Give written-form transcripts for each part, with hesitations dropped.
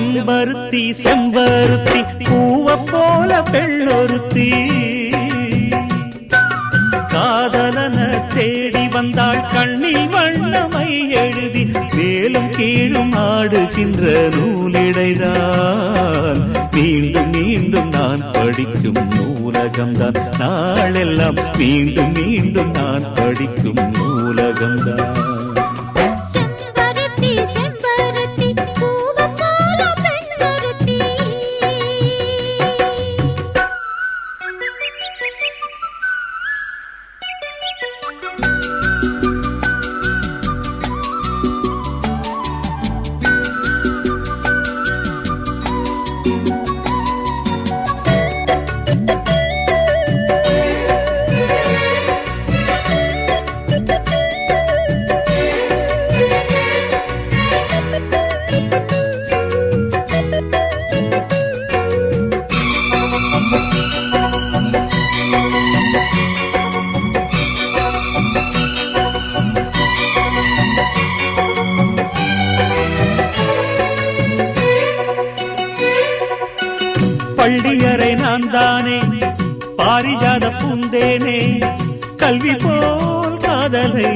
செம்பருத்தி செம்பருத்தி பூவ போல பெண்ணொருத்தி காதலன தேடி வந்தாள் கண்ணில் வண்ணமை எழுதி மேலும் கீழும் ஆடுகின்ற நூலிடைதான் மீண்டும் மீண்டும் நான் படிக்கும் நூலகம்தான் நாளெல்லாம் மீண்டும் மீண்டும் நான் படிக்கும் நூலகம்தான் பள்ளியறை நான் தானே பாரிஜாத பூந்தேனே கல்வி போல் காதலை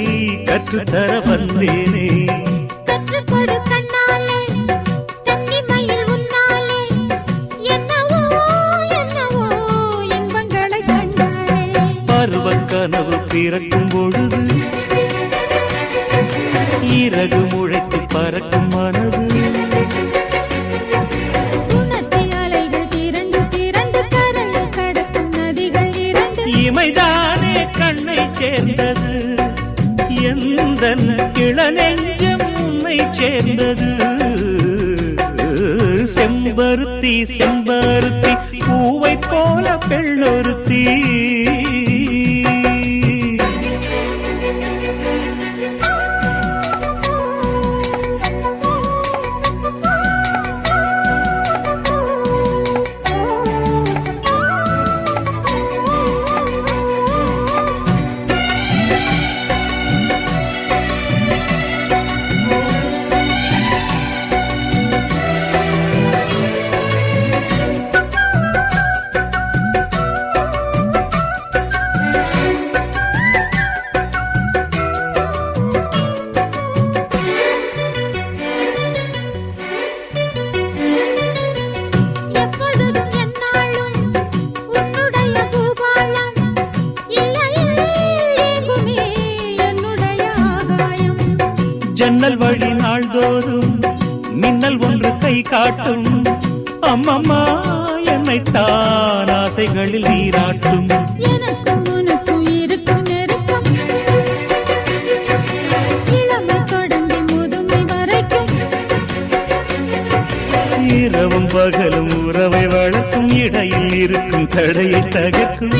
கற்றுத்தர வந்தேனே பருவ கனவு பிறக்கும் பொழுது இறகு முளைத்து பறக்கும் மனது இமைதானே கண்ணை சேர்ந்தது எந்த இளநெஞ்சம் உன்னை சேர்ந்தது செம்பருத்தி செம்பருத்தி பூவை போல பெண்ணொருத்தி ஜன்னல் வழி நாள்தோறும் மின்னல் ஒன்று கை காட்டும் அம்மம்மா என்னைத்தான் ஆசைகளில் நீராட்டும் இரவும் பகலும் உறவை வளர்க்கும் இடையில் இருக்கும் தடையை தகர்க்கும்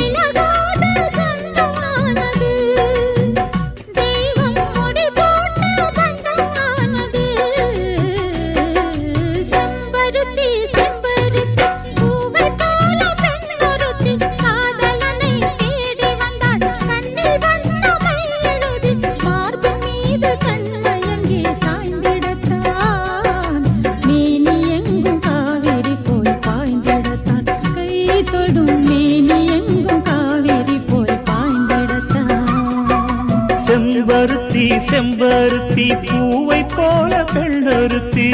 செம்பருத்தி செம்பருத்தி பூவை போல பெண்ணொருத்தி